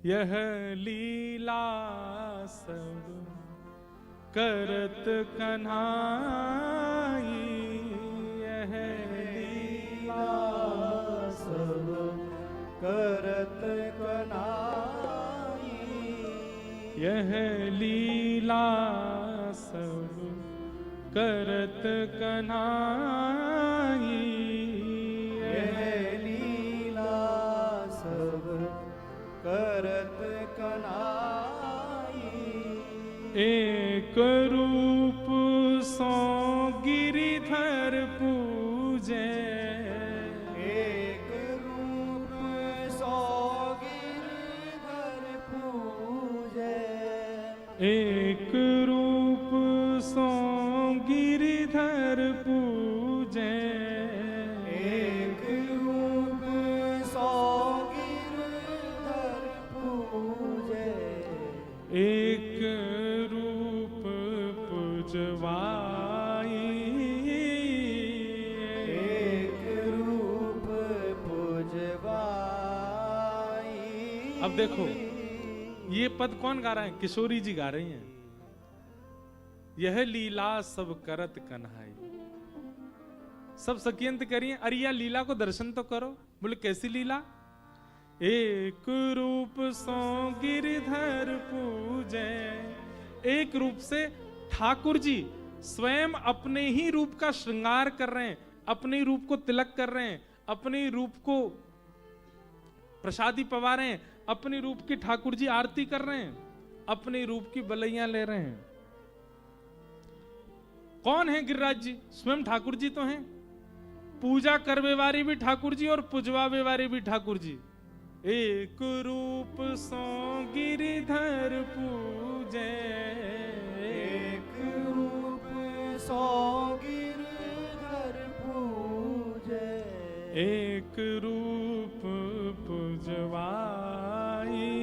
यह लीला सब करत कन्हाई, यह लीला सब करत कन्हाई, यह लीला सब करत कन्हाई, यह लीला सब करत कन्हाई। एक रूप सो गिरिधर पूजे, एक रूप सो गिरधर पूजे, एक रूप सो गिरिधर पूजे, एक रूप सो गिरधर पूजे, एक रूप पुजवाई, एक रूप पुजवाई। अब देखो ये पद कौन गा रहा है? किशोरी जी गा रही हैं। यह लीला सब करत कन्हाई। सब सकियंत करिए, अरे या लीला को दर्शन तो करो। बोले कैसी लीला? एक रूप सो गिरधर पूजे, एक रूप से ठाकुर जी स्वयं अपने ही रूप का श्रृंगार कर रहे हैं, अपने रूप को तिलक कर रहे हैं, अपने रूप को प्रसादी पवा रहे हैं, अपने रूप की ठाकुर जी आरती कर रहे हैं, अपने रूप की बलैया ले रहे हैं। कौन है गिरिराज जी? स्वयं ठाकुर जी तो हैं। पूजा करवे वारी भी ठाकुर जी और पुजवावे वारी भी ठाकुर जी। एक रूप सो गिरिधर पूजे, एक रूप सो गिरधर पूजे, एक रूप पुजवाई,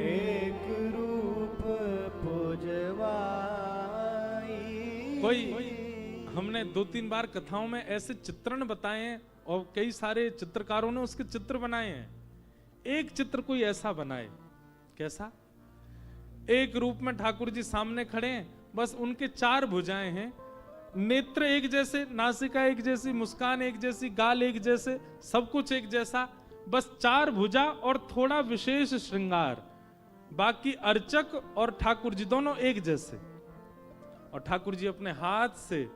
एक रूप पुजवाई। कोई हमने 2-3 बार कथाओं में ऐसे चित्रण बताए हैं और कई सारे चित्रकारों ने उसके चित्र बनाए हैं। एक चित्र कोई ऐसा बनाए, कैसा? एक रूप में ठाकुर जी सामने खड़े हैं, बस उनके 4 भुजाएं हैं, नेत्र एक जैसे, नासिका एक जैसी, मुस्कान एक जैसी, गाल एक जैसे, सब कुछ एक जैसा, बस 4 भुजा और थोड़ा विशेष श्रृंगार। बाकी अर्चक और ठाकुर जी दोनों एक जैसे। और ठाकुर जी अपने हाथ से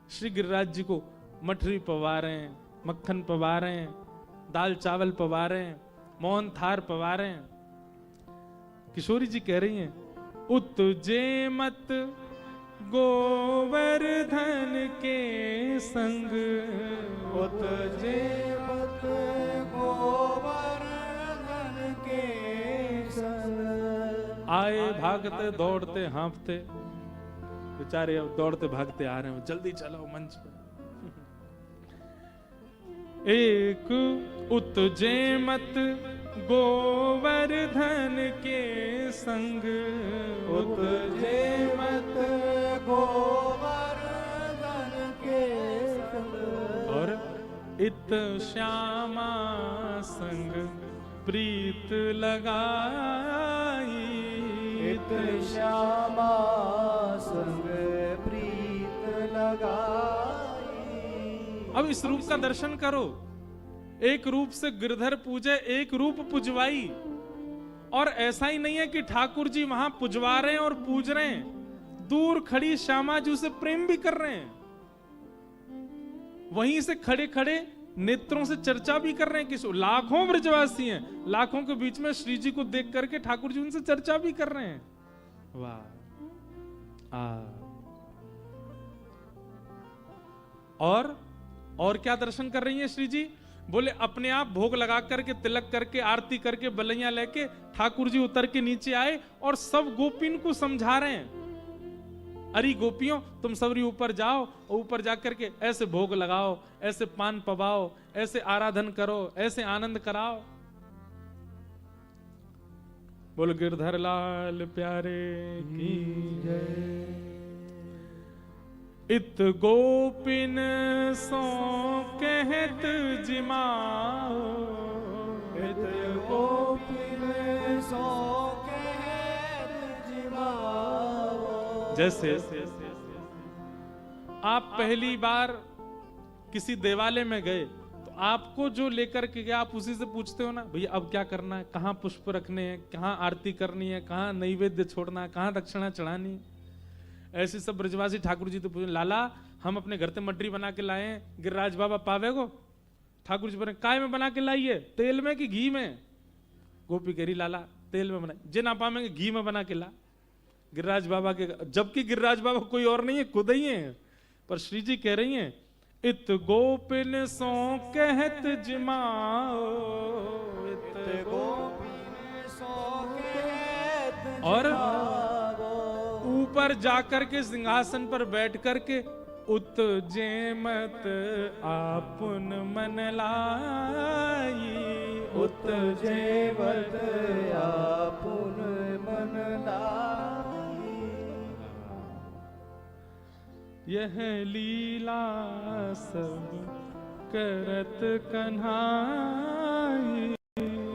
श्री गिरिराज जी को मठरी पवा रहे हैं, मक्खन पवा रहे हैं, दाल चावल पवा रहे हैं, मोहन थार पवा रहे हैं। किशोरी जी कह रही हैं, उत्जे मत गोवर्धन के संग, उत्जे मत गोवर्धन के संग, आए भागते दौड़ते हाँफते, बेचारे अब दौड़ते भागते आ रहे हो, जल्दी चलो मंच पे। एक उत्जे मत गोवर्धन के संग, उत्जे मत गोवर्धन के संग, और इत श्यामा संग प्रीत लगाई, इत श्यामा संग प्रीत लगाई। अब इस रूप का दर्शन करो। एक रूप से गिरधर पूजे, एक रूप पुजवाई। और ऐसा ही नहीं है कि ठाकुर जी वहां पुजवा रहे हैं और पूज रहे हैं, दूर खड़ी श्यामा जी से प्रेम भी कर रहे हैं, वहीं से खड़े खड़े नेत्रों से चर्चा भी कर रहे हैं। किस लाखों ब्रजवासी हैं, लाखों के बीच में श्री जी को देख करके ठाकुर जी उनसे चर्चा भी कर रहे हैं। वाह! और क्या दर्शन कर रही हैं श्री जी? बोले अपने आप भोग लगा करके, तिलक करके, आरती करके, बलैया लेके ठाकुर जी उतर के नीचे आए और सब गोपिन को समझा रहे हैं, अरे गोपियों तुम सबरी ऊपर जाओ और ऊपर जाकर के ऐसे भोग लगाओ, ऐसे पान पवाओ, ऐसे आराधन करो, ऐसे आनंद कराओ। बोल गिरधर लाल प्यारे की जय। इत गोपिन सो कहत जिमाओ, इत गो सो कहत जिमाओ। जैसे आप पहली बार किसी देवालय में गए तो आपको जो लेकर के गया आप उसी से पूछते हो ना, भैया अब क्या करना है, कहाँ पुष्प रखने हैं, कहाँ आरती करनी है, कहाँ नैवेद्य छोड़ना है, कहाँ दक्षिणा चढ़ानी है। ऐसे सब ब्रजवासी ठाकुर जी तो पूछे, लाला हम अपने घर से मटरी बना के लाए हैं, गिरिराज बाबा पावे को। ठाकुर जी बोले, काय में बना के लाइए, तेल में कि घी में? गोपी कह रही, लाला तेल में बनाए। जे ना पावेंगे घी में बना के ला। गिरिराज बाबा के, जबकि गिरिराज बाबा कोई और नहीं है, खुद ही है। पर श्री जी कह रही हैं, इत गोपिन सो कहत जिमाओ, इत गोपिन सो कहत और जिमाओ। ऊपर जाकर के सिंहासन पर बैठ करके उत जेमत आपुन मन लाई, उत जेमत आपुन मन लाई। यह लीला सब करत कन्हाई,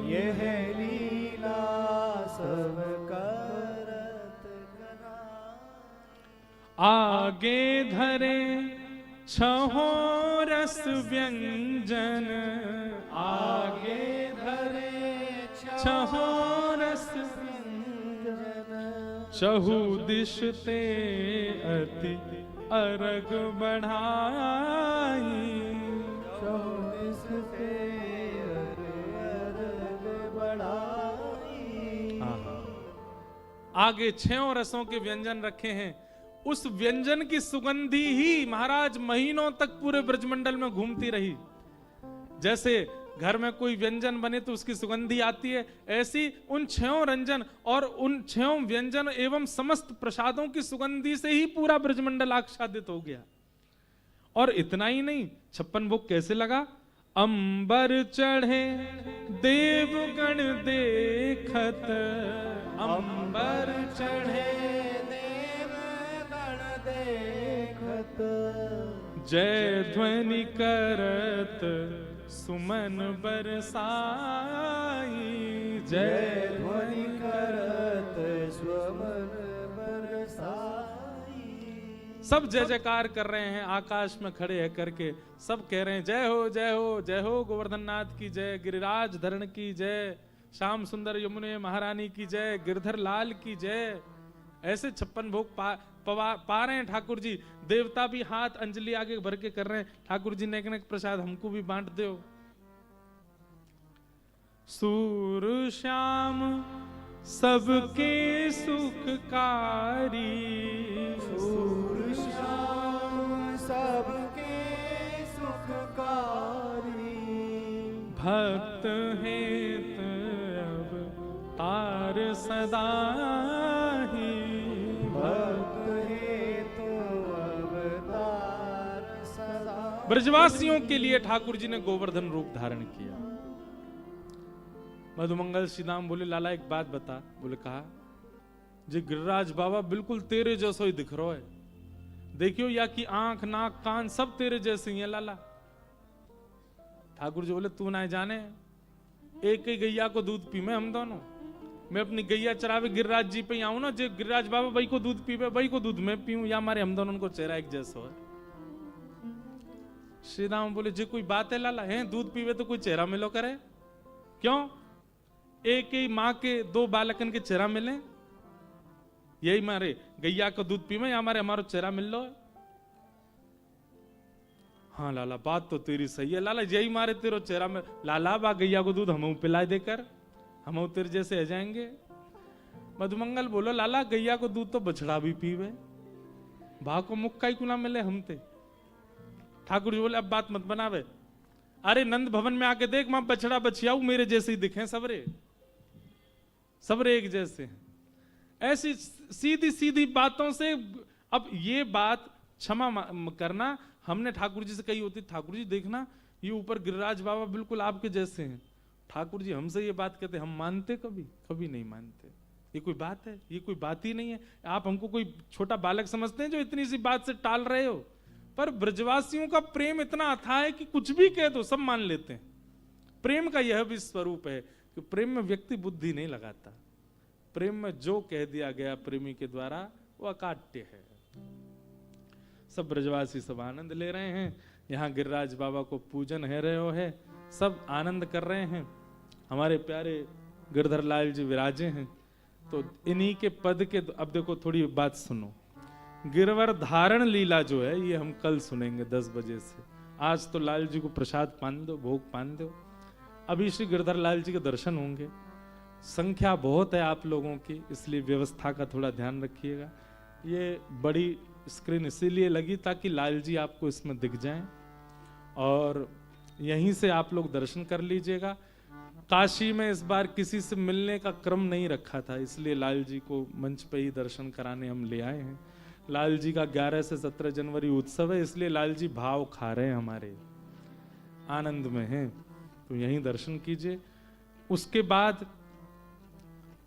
यह लीला सब करत कन्हाई। आगे धरे छहों रस व्यंजन, आगे धरे छहों रस व्यंजन। चहु दिश ते अति अर्घ बढ़ाई, चौदिस ते अर्घ बढ़ाई। आगे छहों रसों के व्यंजन रखे हैं। उस व्यंजन की सुगंधी ही महाराज महीनों तक पूरे ब्रजमंडल में घूमती रही। जैसे घर में कोई व्यंजन बने तो उसकी सुगंधी आती है, ऐसी उन छहों रंजन और उन छहों व्यंजन एवं समस्त प्रसादों की सुगंधी से ही पूरा ब्रजमंडल आच्छादित हो गया। और इतना ही नहीं, 56 भोग कैसे लगा? अंबर चढ़े देवगण देखत, अंबर चढ़े देवगण देखत। जय ध्वनि करत सुमन बरसाई, जय ध्वनि करत सुमन बरसाई। सब जय जयकार कर रहे हैं, आकाश में खड़े है करके सब कह रहे हैं, जय हो जय हो जय हो गोवर्धन नाथ की जय, गिरिराज धरण की जय, श्याम सुंदर यमुने महारानी की जय, गिरधर लाल की जय। ऐसे 56 भोग पा रहे हैं ठाकुर जी। देवता भी हाथ अंजलि आगे भर के कर रहे हैं, ठाकुर जी ने एक प्रसाद हमको भी बांट दो। सूर श्याम सबके सुखकारी, सूर श्याम सबके सुखकारी। भक्त हेत अब तार सदा ही, भक्त हेतु अवतार सदा। ब्रजवासियों के लिए ठाकुर जी ने गोवर्धन रूप धारण किया। मधुमंगल श्री राम बोले, लाला एक बात बता। बोले कहा, जी गिरिराज बाबा बिल्कुल तेरे जैसा ही दिख रहा है, देखियो या कि आंख नाक कान सब तेरे जैसे ही है लाला। ठाकुर जी बोले, तू ना जाने, एक ही गैया को दूध पी में हम दोनों, मैं अपनी गैया चरावे गिरिराज जी पे ही आऊं ना, जो गिरिराज बाबा वही को दूध पीवे वही को दूध में पीऊं, या हमारे हम दोनों को चेहरा एक जैसा है। श्री राम बोले, जी कोई बात है लाला, है दूध पीवे तो कोई चेहरा मिलो करे, क्यों? एक ही माँ के 2 बालकन के चेहरा मिले, यही मारे गैया को दूध पीवे या हमारो चेहरा मिल लो। हाँ लाला बात तो तेरी सही है लाला, यही मारे तेरो चेहरा में। लाला बा गैया को दूध हम पिला देकर हम तेरे जैसे आ जाएंगे। मधुमंगल बोलो, लाला गैया को दूध तो बछड़ा भी पीवे, भा को मुक्का ही कुना मिले हमते। ठाकुर जी बोले, अब बात मत बनावे, अरे नंद भवन में आके देख, मां बछड़ा बछियाऊ मेरे जैसे ही दिखे, सबरे सबरे एक जैसे। ऐसी सीधी सीधी बातों से, अब ये बात क्षमा करना, हमने ठाकुर जी से कही होती, ठाकुर जी देखना ये ऊपर गिरिराज बाबा बिल्कुल आपके जैसे हैं। ठाकुर जी हमसे ये बात कहते, हम मानते कभी? कभी नहीं मानते। ये कोई बात है? ये कोई बात ही नहीं है। आप हमको कोई छोटा बालक समझते हैं जो इतनी सी बात से टाल रहे हो? पर ब्रजवासियों का प्रेम इतना अथाह है कि कुछ भी कह दो सब मान लेते हैं। प्रेम का यह भी स्वरूप है। कि प्रेम में व्यक्ति बुद्धि नहीं लगाता, प्रेम में जो कह दिया गया प्रेमी के द्वारा वो अकाट्य है। सब ब्रजवासी सब आनंद ले रहे हैं, यहाँ गिरिराज बाबा को पूजन है रहे हो है, सब आनंद कर रहे हैं। हमारे प्यारे गिरधर लाल जी विराजे हैं, तो इन्हीं के पद के, अब देखो थोड़ी बात सुनो। गिरवर धारण लीला जो है ये हम कल सुनेंगे 10 बजे से। आज तो लाल जी को प्रसाद पान दो, भोग पान दो। अभी श्री गिरधर लाल जी के दर्शन होंगे। संख्या बहुत है आप लोगों की, इसलिए व्यवस्था का थोड़ा ध्यान रखिएगा। ये बड़ी स्क्रीन इसीलिए लगी ताकि लाल जी आपको इसमें दिख जाएं और यहीं से आप लोग दर्शन कर लीजिएगा। काशी में इस बार किसी से मिलने का क्रम नहीं रखा था, इसलिए लाल जी को मंच पे ही दर्शन कराने हम ले आए हैं। लाल जी का 11 से 17 जनवरी उत्सव है, इसलिए लाल जी भाव खा रहे हैं, हमारे आनंद में हैं, तो यहीं दर्शन कीजिए। उसके बाद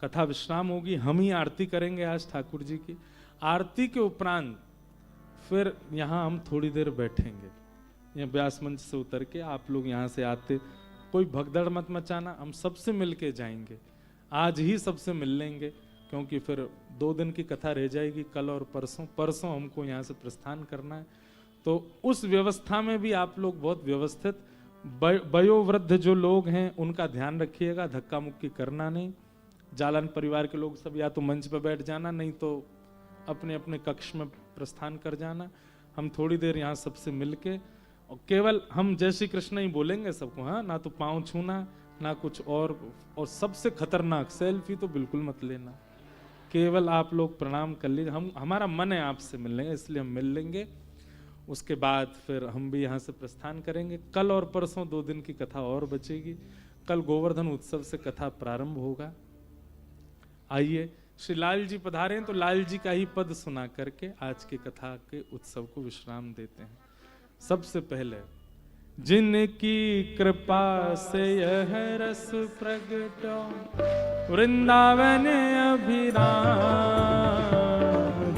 कथा विश्राम होगी, हम ही आरती करेंगे आज ठाकुर जी की। आरती के उपरांत फिर यहाँ हम थोड़ी देर बैठेंगे, यहाँ व्यास मंच से उतर के आप लोग यहाँ से आते, कोई भगदड़ मत मचाना, हम सबसे मिल के जाएंगे। आज ही सबसे मिल लेंगे, क्योंकि फिर 2 दिन की कथा रह जाएगी, कल और परसों हमको यहाँ से प्रस्थान करना है। तो उस व्यवस्था में भी आप लोग बहुत व्यवस्थित, वयोवृद्ध जो लोग हैं उनका ध्यान रखिएगा, धक्का मुक्की करना नहीं। जालन परिवार के लोग सब या तो मंच पर बैठ जाना, नहीं तो अपने अपने कक्ष में प्रस्थान कर जाना। हम थोड़ी देर यहाँ सबसे मिलके और केवल हम जय श्री कृष्ण ही बोलेंगे सबको, हाँ, ना तो पाँव छूना ना कुछ और सबसे खतरनाक सेल्फी तो बिल्कुल मत लेना, केवल आप लोग प्रणाम कर लीजिए। हमारा मन है आपसे मिलने का, इसलिए हम मिल लेंगे। उसके बाद फिर हम भी यहाँ से प्रस्थान करेंगे। कल और परसों 2 दिन की कथा और बचेगी। कल गोवर्धन उत्सव से कथा प्रारंभ होगा। आइए, श्री लाल जी पधारे हैं, तो लाल जी का ही पद सुना करके आज की कथा के उत्सव को विश्राम देते हैं। सबसे पहले, जिनकी कृपा से यह रस प्रगटो वृंदावन अभिराम,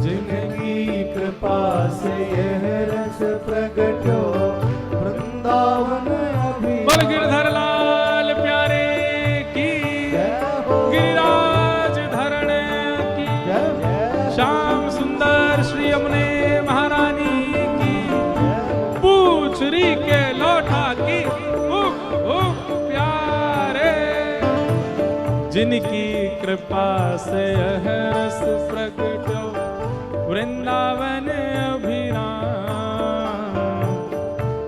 जिनकी कृपा से यह रस प्रगटो वृंदावन अभिराम। बोल गिरधर लाल प्यारे की, गिरिराज धरण की, श्याम सुंदर श्री यमुने महारानी की, पूछरी के लौटा की, प्यारे। जिनकी कृपा से यह रस प्रगटो वृंदावन अभिराम,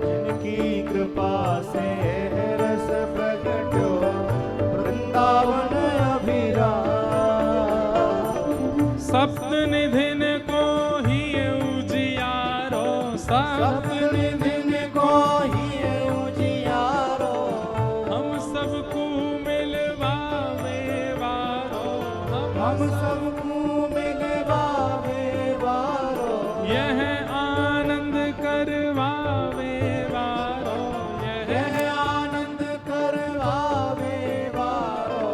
जिनकी कृपा से यह रस प्रगटो वृंदावन अभिराम। सप्त निधिन को ही उजियारो, सप्तनिधिन को ही उजियारो, हम सबको मिलवावे वारो, हम सबको मिलवावे वारो, यह आनंद करवावे वारो, यह आनंद करवावे वारो।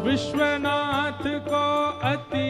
विश्वनाथ को अति